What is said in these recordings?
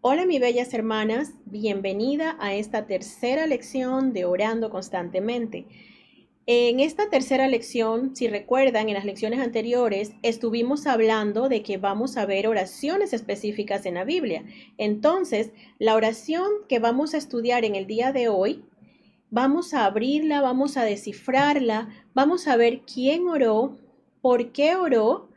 Hola, mis bellas hermanas, bienvenida a esta tercera lección de Orando Constantemente. En esta tercera lección, si recuerdan, en las lecciones anteriores estuvimos hablando de que vamos a ver oraciones específicas en la Biblia. Entonces, la oración que vamos a estudiar en el día de hoy, vamos a abrirla, vamos a descifrarla, vamos a ver quién oró, por qué oró,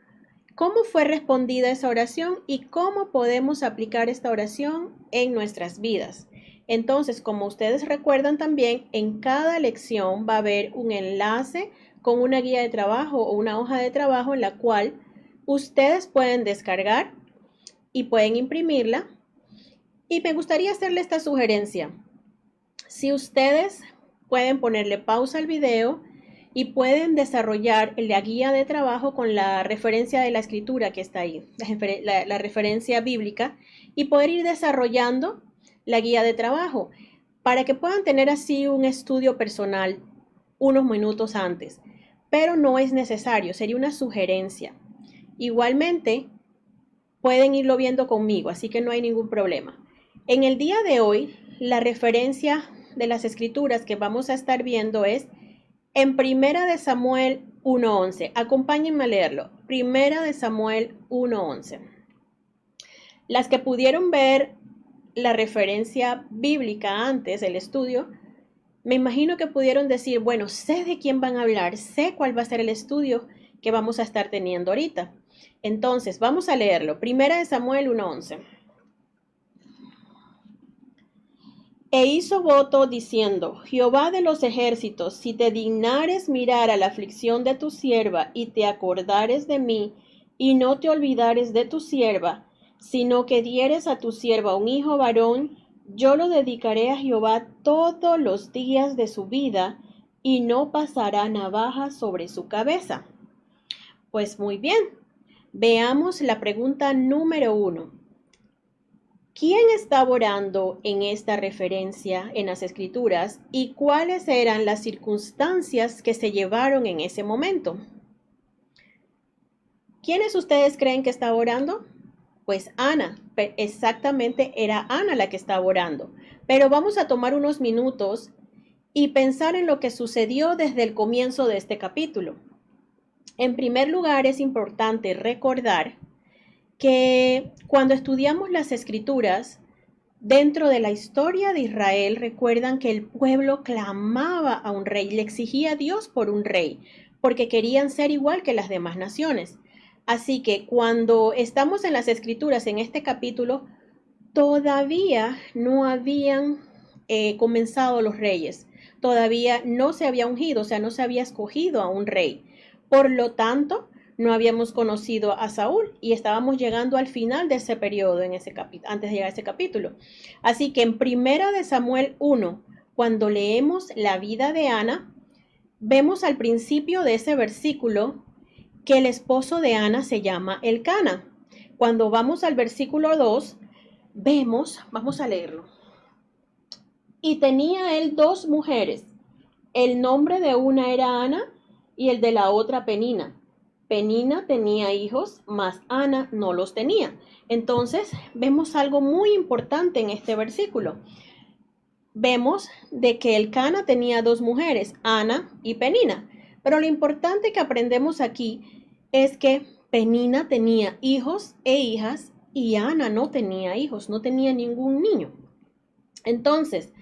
cómo fue respondida esa oración y cómo podemos aplicar esta oración en nuestras vidas. Entonces, como ustedes recuerdan también, en cada lección va a haber un enlace con una guía de trabajo o una hoja de trabajo en la cual ustedes pueden descargar y pueden imprimirla. Y me gustaría hacerle esta sugerencia. Si ustedes pueden ponerle pausa al video y pueden desarrollar la guía de trabajo con la referencia de la escritura que está ahí, la referencia bíblica, y poder ir desarrollando la guía de trabajo para que puedan tener así un estudio personal unos minutos antes. Pero no es necesario, sería una sugerencia. Igualmente, pueden irlo viendo conmigo, así que no hay ningún problema. En el día de hoy, la referencia de las escrituras que vamos a estar viendo es en Primera de Samuel 1:11. Acompáñenme a leerlo. Primera de Samuel 1:11. Las que pudieron ver la referencia bíblica antes del estudio, me imagino que pudieron decir, bueno, sé de quién van a hablar, sé cuál va a ser el estudio que vamos a estar teniendo ahorita. Entonces, vamos a leerlo. Primera de Samuel 1:11. E hizo voto diciendo, Jehová de los ejércitos, si te dignares mirar a la aflicción de tu sierva y te acordares de mí, y no te olvidares de tu sierva, sino que dieres a tu sierva un hijo varón, yo lo dedicaré a Jehová todos los días de su vida, y no pasará navaja sobre su cabeza. Pues muy bien, veamos la pregunta número 1. ¿Quién estaba orando en esta referencia en las escrituras y cuáles eran las circunstancias que se llevaron en ese momento? ¿Quiénes ustedes creen que estaba orando? Pues Ana, exactamente era Ana la que estaba orando. Pero vamos a tomar unos minutos y pensar en lo que sucedió desde el comienzo de este capítulo. En primer lugar, es importante recordar que cuando estudiamos las escrituras, dentro de la historia de Israel, recuerdan que el pueblo clamaba a un rey, le exigía a Dios por un rey, porque querían ser igual que las demás naciones. Así que cuando estamos en las escrituras en este capítulo, todavía no habían comenzado los reyes, todavía no se había ungido, o sea, no se había escogido a un rey. Por lo tanto, no habíamos conocido a Saúl y estábamos llegando al final de ese periodo en ese antes de llegar a ese capítulo. Así que en Primera de Samuel 1, cuando leemos la vida de Ana, vemos al principio de ese versículo que el esposo de Ana se llama Elcana. Cuando vamos al versículo 2, vamos a leerlo. Y tenía él dos mujeres. El nombre de una era Ana y el de la otra Penina. Penina tenía hijos, mas Ana no los tenía. Entonces, vemos algo muy importante en este versículo. Vemos de que Elcana tenía dos mujeres, Ana y Penina. Pero lo importante que aprendemos aquí es que Penina tenía hijos e hijas y Ana no tenía hijos, no tenía ningún niño. Entonces,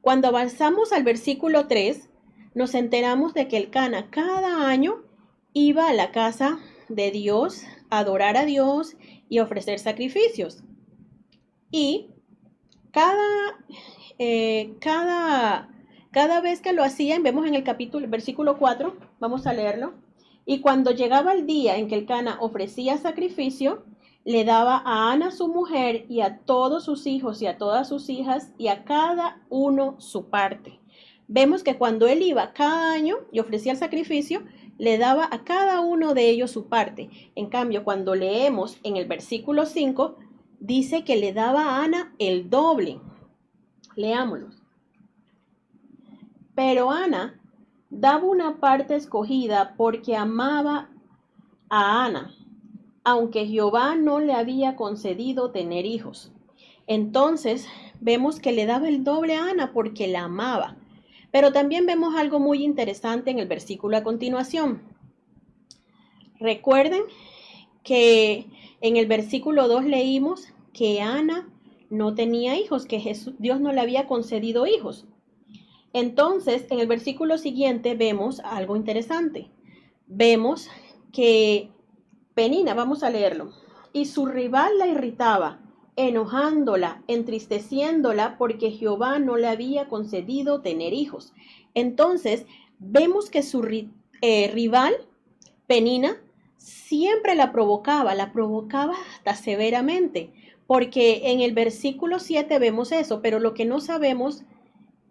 cuando avanzamos al versículo 3, nos enteramos de que Elcana cada año iba a la casa de Dios a adorar a Dios y ofrecer sacrificios. Y cada vez que lo hacían, vemos en el versículo 4, vamos a leerlo, y cuando llegaba el día en que Elcana ofrecía sacrificio, le daba a Ana su mujer y a todos sus hijos y a todas sus hijas y a cada uno su parte. Vemos que cuando él iba cada año y ofrecía el sacrificio, le daba a cada uno de ellos su parte. En cambio, cuando leemos en el versículo 5, dice que le daba a Ana el doble. Leámoslo. Pero Ana daba una parte escogida porque amaba a Ana, aunque Jehová no le había concedido tener hijos. Entonces, vemos que le daba el doble a Ana porque la amaba. Pero también vemos algo muy interesante en el versículo a continuación. Recuerden que en el versículo 2 leímos que Ana no tenía hijos, que Dios no le había concedido hijos. Entonces, en el versículo siguiente vemos algo interesante. Vemos que Penina, vamos a leerlo, y su rival la irritaba, enojándola, entristeciéndola, porque Jehová no le había concedido tener hijos. Entonces, vemos que su rival, Penina, siempre la provocaba hasta severamente, porque en el versículo 7 vemos eso, pero lo que no sabemos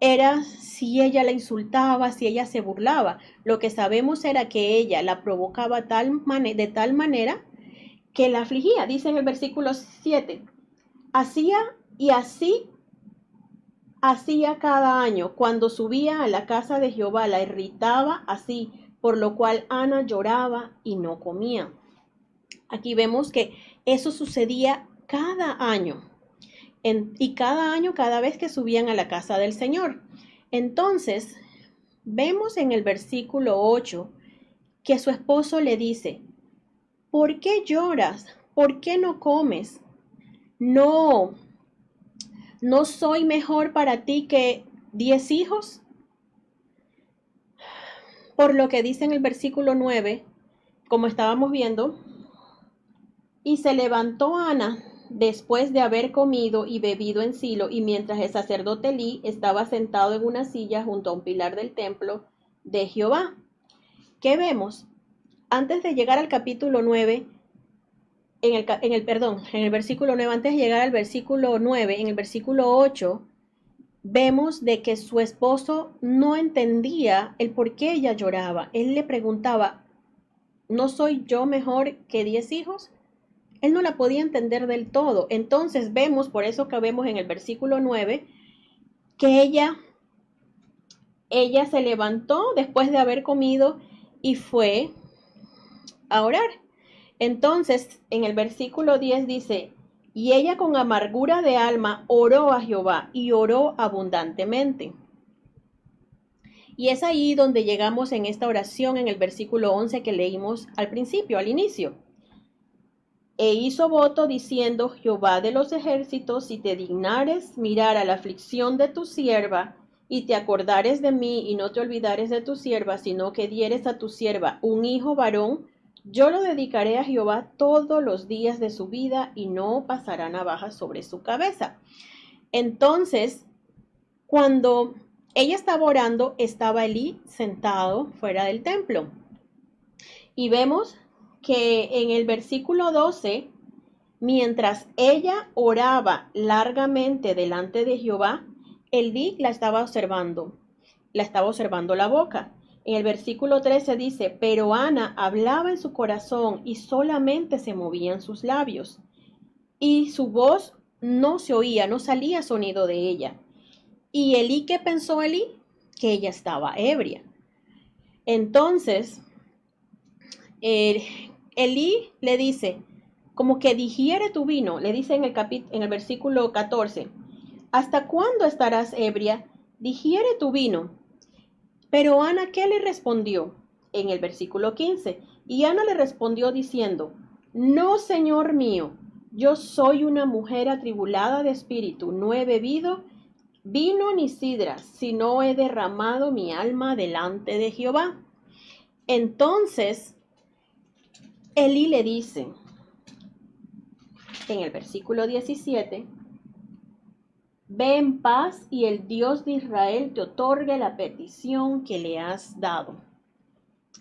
era si ella la insultaba, si ella se burlaba. Lo que sabemos era que ella la provocaba de tal manera que la afligía. Dice en el versículo 7, hacía y así hacía cada año. Cuando subía a la casa de Jehová la irritaba así, por lo cual Ana lloraba y no comía. Aquí vemos que eso sucedía cada año. Y cada año, cada vez que subían a la casa del Señor. Entonces, vemos en el versículo 8 que su esposo le dice, ¿por qué lloras? ¿Por qué no comes? No, ¿no soy mejor para ti que 10 hijos? Por lo que dice en el versículo 9, como estábamos viendo, y se levantó Ana después de haber comido y bebido en Silo, y mientras el sacerdote Elí estaba sentado en una silla junto a un pilar del templo de Jehová. ¿Qué vemos? Antes de llegar al capítulo 9, en el versículo 9, antes de llegar al versículo 9, en el versículo 8, vemos de que su esposo no entendía el por qué ella lloraba. Él le preguntaba, ¿no soy yo mejor que 10 hijos? Él no la podía entender del todo. Entonces vemos, por eso que vemos en el versículo 9, que ella se levantó después de haber comido y fue a orar. Entonces, en el versículo 10 dice, y ella con amargura de alma oró a Jehová y oró abundantemente. Y es ahí donde llegamos en esta oración en el versículo 11 que leímos al principio, al inicio. E hizo voto diciendo, Jehová de los ejércitos, si te dignares mirar a la aflicción de tu sierva, y te acordares de mí, y no te olvidares de tu sierva, sino que dieres a tu sierva un hijo varón, yo lo dedicaré a Jehová todos los días de su vida, y no pasará navaja sobre su cabeza. Entonces, cuando ella estaba orando, estaba Elí sentado fuera del templo. Y vemos que en el versículo 12, mientras ella oraba largamente delante de Jehová, Elí la estaba observando la boca. En el versículo 13 dice, pero Ana hablaba en su corazón y solamente se movían sus labios. Y su voz no se oía, no salía sonido de ella. ¿Y Elí qué pensó Elí? Que ella estaba ebria. Entonces, Elí le dice, como que digiere tu vino, le dice en el versículo 14, ¿hasta cuándo estarás ebria? Digiere tu vino. Pero Ana, ¿qué le respondió? En el versículo 15, y Ana le respondió diciendo, no, Señor mío, yo soy una mujer atribulada de espíritu, no he bebido vino ni sidra, sino he derramado mi alma delante de Jehová. Entonces, Elí le dice, en el versículo 17, ve en paz y el Dios de Israel te otorgue la petición que le has dado.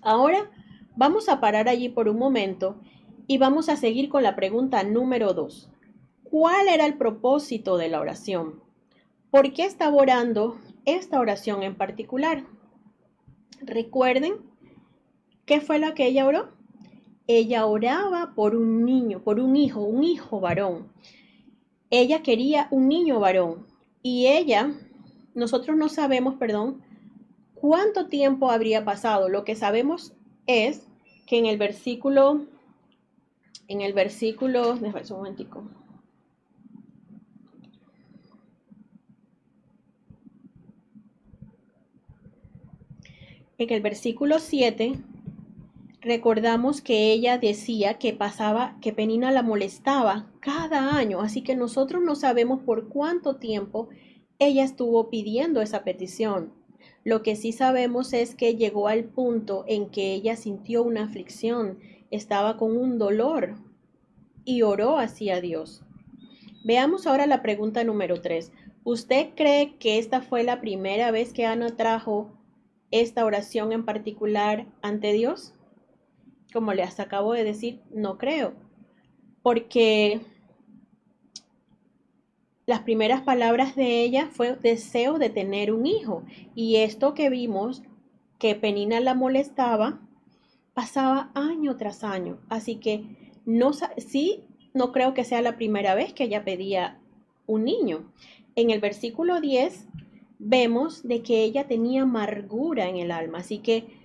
Ahora vamos a parar allí por un momento y vamos a seguir con la pregunta número 2. ¿Cuál era el propósito de la oración? ¿Por qué estaba orando esta oración en particular? Recuerden, ¿qué fue lo que ella oró? Ella oraba por un niño, por un hijo varón. Ella quería un niño varón y nosotros no sabemos, cuánto tiempo habría pasado. Lo que sabemos es que en el versículo, déjame ver un momentico. En el versículo 7 recordamos que ella decía que Penina la molestaba cada año, así que nosotros no sabemos por cuánto tiempo ella estuvo pidiendo esa petición. Lo que sí sabemos es que llegó al punto en que ella sintió una aflicción, estaba con un dolor y oró hacia Dios. Veamos ahora la pregunta número 3. ¿Usted cree que esta fue la primera vez que Ana trajo esta oración en particular ante Dios? Como les acabo de decir, no creo, porque las primeras palabras de ella fue deseo de tener un hijo, y esto que vimos que Penina la molestaba pasaba año tras año, así que sí, no creo que sea la primera vez que ella pedía un niño. En el versículo 10 vemos de que ella tenía amargura en el alma, así que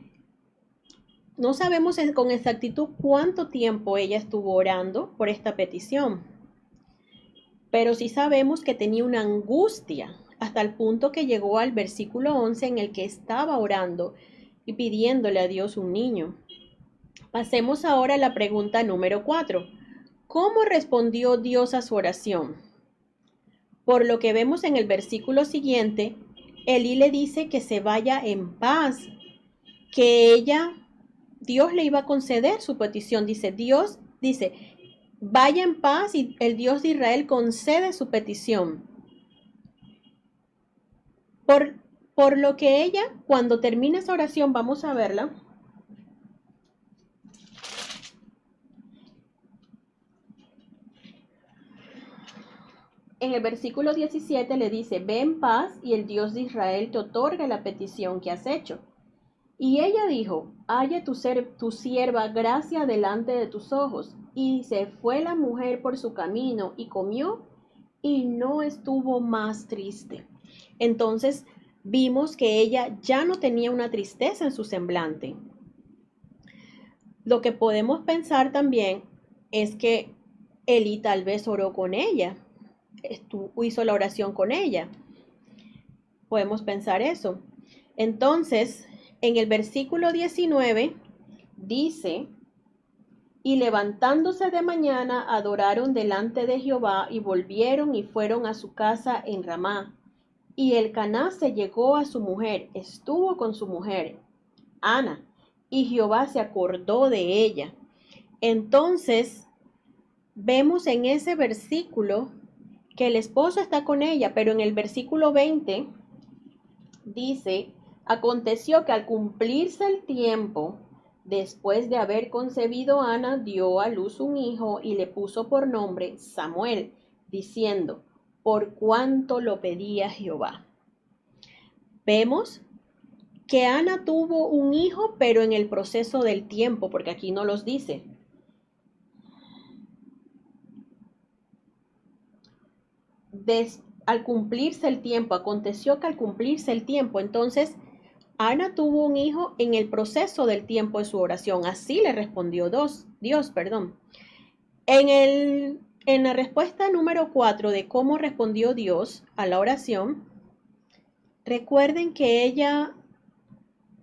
no sabemos con exactitud cuánto tiempo ella estuvo orando por esta petición, pero sí sabemos que tenía una angustia hasta el punto que llegó al versículo 11 en el que estaba orando y pidiéndole a Dios un niño. Pasemos ahora a la pregunta número 4. ¿Cómo respondió Dios a su oración? Por lo que vemos en el versículo siguiente, Elí le dice que se vaya en paz, que Dios le iba a conceder su petición. Dios dice, vaya en paz y el Dios de Israel concede su petición. Por lo que ella, cuando termina esa oración, vamos a verla. En el versículo 17 le dice, ve en paz y el Dios de Israel te otorga la petición que has hecho. Y ella dijo, haya tu sierva gracia delante de tus ojos. Y se fue la mujer por su camino y comió y no estuvo más triste. Entonces vimos que ella ya no tenía una tristeza en su semblante. Lo que podemos pensar también es que Elí tal vez oró con ella, hizo la oración con ella. Podemos pensar eso. Entonces, en el versículo 19 dice, y levantándose de mañana adoraron delante de Jehová y volvieron y fueron a su casa en Ramá. Y Elcaná se llegó a su mujer, estuvo con su mujer, Ana, y Jehová se acordó de ella. Entonces, vemos en ese versículo que el esposo está con ella, pero en el versículo 20 dice, aconteció que al cumplirse el tiempo, después de haber concebido Ana, dio a luz un hijo y le puso por nombre Samuel, diciendo, por cuanto lo pedía Jehová. Vemos que Ana tuvo un hijo, pero en el proceso del tiempo, porque aquí no los dice. Al cumplirse el tiempo, aconteció que al cumplirse el tiempo, entonces Ana tuvo un hijo en el proceso del tiempo de su oración. Así le respondió Dios. En la respuesta número 4 de cómo respondió Dios a la oración, recuerden que ella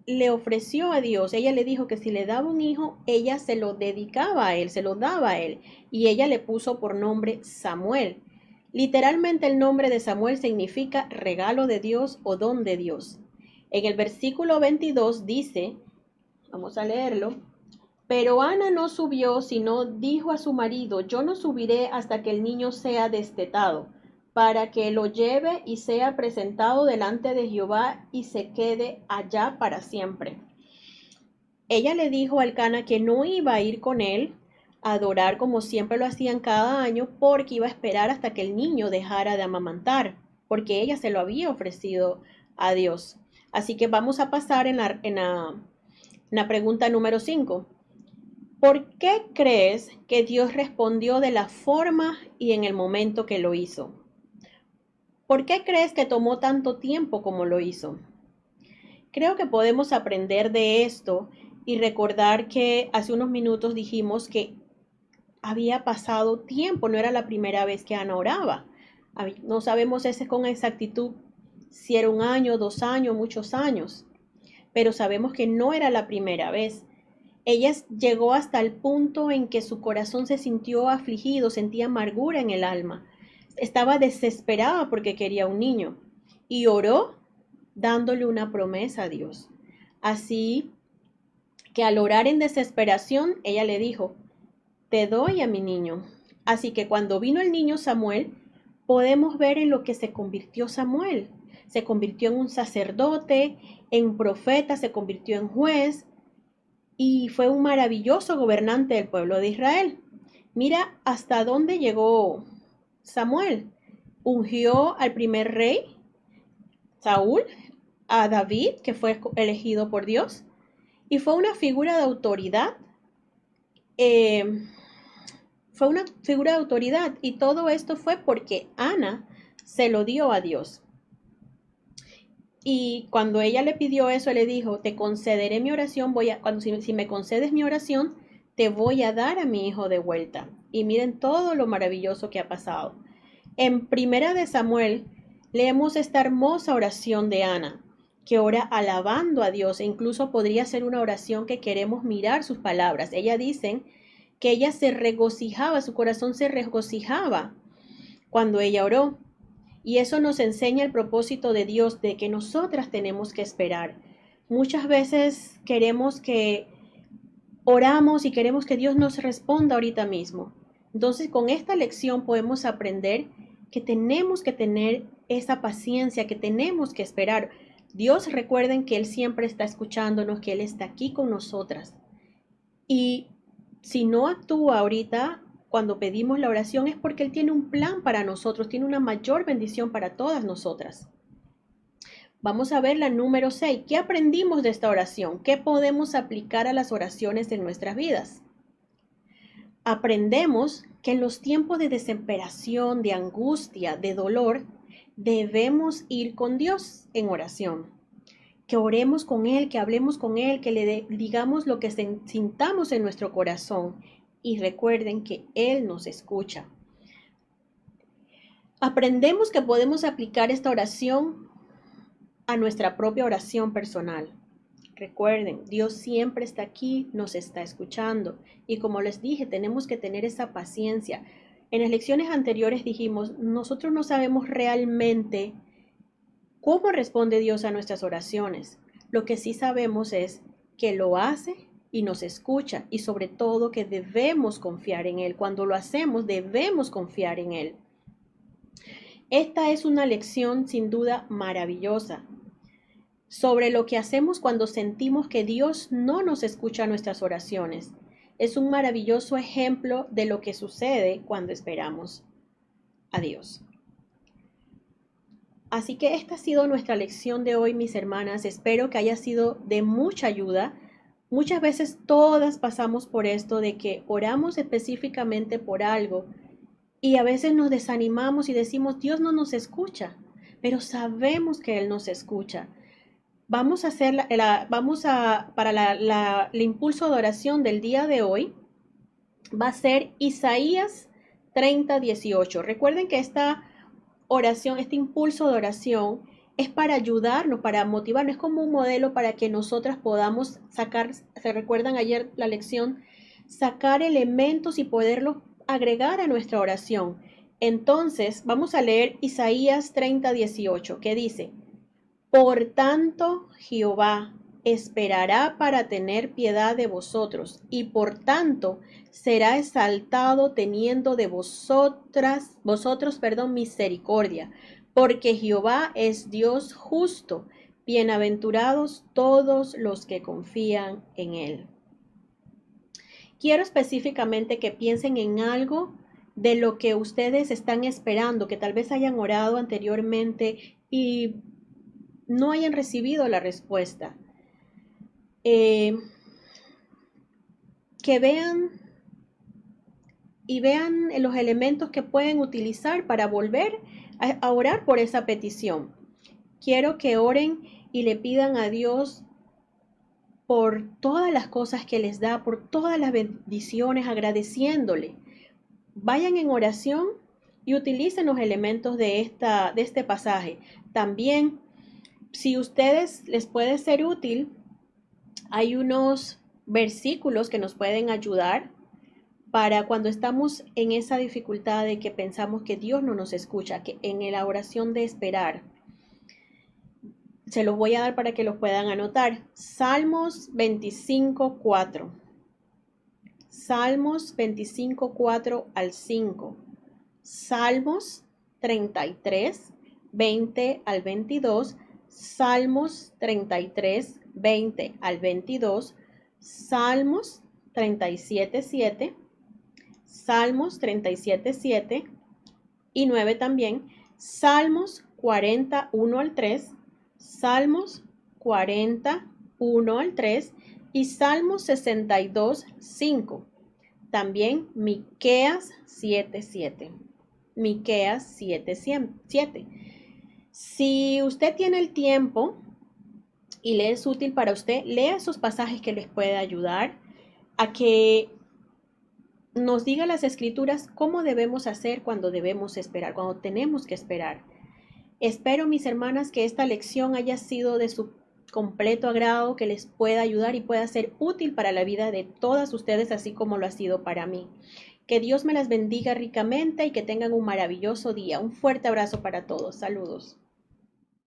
le ofreció a Dios, ella le dijo que si le daba un hijo, ella se lo dedicaba a él, se lo daba a él, y ella le puso por nombre Samuel. Literalmente el nombre de Samuel significa regalo de Dios o don de Dios. En el versículo 22 dice, vamos a leerlo, pero Ana no subió, sino dijo a su marido, yo no subiré hasta que el niño sea destetado, para que lo lleve y sea presentado delante de Jehová y se quede allá para siempre. Ella le dijo a Elcana que no iba a ir con él a adorar como siempre lo hacían cada año, porque iba a esperar hasta que el niño dejara de amamantar, porque ella se lo había ofrecido a Dios. Así que vamos a pasar en la pregunta número 5. ¿Por qué crees que Dios respondió de la forma y en el momento que lo hizo? ¿Por qué crees que tomó tanto tiempo como lo hizo? Creo que podemos aprender de esto y recordar que hace unos minutos dijimos que había pasado tiempo, no era la primera vez que Ana oraba. No sabemos con exactitud si era un año, 2 años, muchos años. pero sabemos que no era la primera vez. Ella llegó hasta el punto en que su corazón se sintió afligido, sentía amargura en el alma. Estaba desesperada porque quería un niño y oró dándole una promesa a Dios. Así que al orar en desesperación, ella le dijo, te doy a mi niño. Así que cuando vino el niño Samuel, podemos ver en lo que se convirtió Samuel. Se convirtió en un sacerdote, en profeta, se convirtió en juez y fue un maravilloso gobernante del pueblo de Israel. Mira hasta dónde llegó Samuel. Ungió al primer rey, Saúl, a David, que fue elegido por Dios, y fue una figura de autoridad. Eh, fue una figura de autoridad y todo esto fue porque Ana se lo dio a Dios. Y cuando ella le pidió eso, le dijo, te concederé mi oración, si me concedes mi oración, te voy a dar a mi hijo de vuelta. Y miren todo lo maravilloso que ha pasado. En Primera de Samuel leemos esta hermosa oración de Ana, que ora alabando a Dios, e incluso podría ser una oración que queremos mirar sus palabras. Ella dice que ella se regocijaba, su corazón se regocijaba cuando ella oró. Y eso nos enseña el propósito de Dios, de que nosotras tenemos que esperar. Muchas veces queremos que oramos y queremos que Dios nos responda ahorita mismo. Entonces, con esta lección podemos aprender que tenemos que tener esa paciencia, que tenemos que esperar. Dios, recuerden que Él siempre está escuchándonos, que Él está aquí con nosotras. Y si no actúa ahorita, cuando pedimos la oración, es porque Él tiene un plan para nosotros, tiene una mayor bendición para todas nosotras. Vamos a ver la número 6. ¿Qué aprendimos de esta oración? ¿Qué podemos aplicar a las oraciones en nuestras vidas? Aprendemos que en los tiempos de desesperación, de angustia, de dolor, debemos ir con Dios en oración. Que oremos con Él, que hablemos con Él, que le digamos lo que sintamos en nuestro corazón. Y recuerden que Él nos escucha. Aprendemos que podemos aplicar esta oración a nuestra propia oración personal. Recuerden, Dios siempre está aquí, nos está escuchando. Y como les dije, tenemos que tener esa paciencia. En las lecciones anteriores dijimos, nosotros no sabemos realmente cómo responde Dios a nuestras oraciones. Lo que sí sabemos es que lo hace y nos escucha y sobre todo que debemos confiar en Él. Cuando lo hacemos, debemos confiar en Él. Esta es una lección sin duda maravillosa sobre lo que hacemos cuando sentimos que Dios no nos escucha nuestras oraciones. Es un maravilloso ejemplo de lo que sucede cuando esperamos a Dios. Así que esta ha sido nuestra lección de hoy, mis hermanas. Espero que haya sido de mucha ayuda. Muchas veces todas pasamos por esto de que oramos específicamente por algo y a veces nos desanimamos y decimos, Dios no nos escucha, pero sabemos que Él nos escucha. Vamos a hacer el impulso de oración del día de hoy. Va a ser Isaías 30:18. Recuerden que esta oración, este impulso de oración es para ayudarnos, para motivarnos, es como un modelo para que nosotras podamos sacar, ¿se recuerdan ayer la lección? Sacar elementos y poderlos agregar a nuestra oración. Entonces, vamos a leer Isaías 30:18, que dice, por tanto, Jehová esperará para tener piedad de vosotros, y por tanto será exaltado teniendo de vosotros, misericordia, porque Jehová es Dios justo, bienaventurados todos los que confían en Él. Quiero específicamente que piensen en algo de lo que ustedes están esperando, que tal vez hayan orado anteriormente y no hayan recibido la respuesta. Que vean los elementos que pueden utilizar para volver a orar por esa petición. Quiero que oren y le pidan a Dios por todas las cosas que les da, por todas las bendiciones, agradeciéndole. Vayan en oración y utilicen los elementos de este pasaje. También, si ustedes les puede ser útil, Hay unos versículos que nos pueden ayudar para cuando estamos en esa dificultad de que pensamos que Dios no nos escucha, que en la oración de esperar. Se los voy a dar para que los puedan anotar. Salmos 25:4. Salmos 25:4 al 5. Salmos 33, 20 al 22. Salmos 33, 20 al 22. Salmos 37:7. Salmos 37:7 y 9 también. Salmos 41 al 3. Salmos 41 al 3 y Salmos 62:5. También Miqueas 7:7. Miqueas 7:7. Si usted tiene el tiempo y le es útil para usted, lea esos pasajes que les puede ayudar a que nos diga las escrituras cómo debemos hacer cuando debemos esperar, cuando tenemos que esperar. Espero, mis hermanas, que esta lección haya sido de su completo agrado, que les pueda ayudar y pueda ser útil para la vida de todas ustedes, así como lo ha sido para mí. Que Dios me las bendiga ricamente y que tengan un maravilloso día. Un fuerte abrazo para todos. Saludos.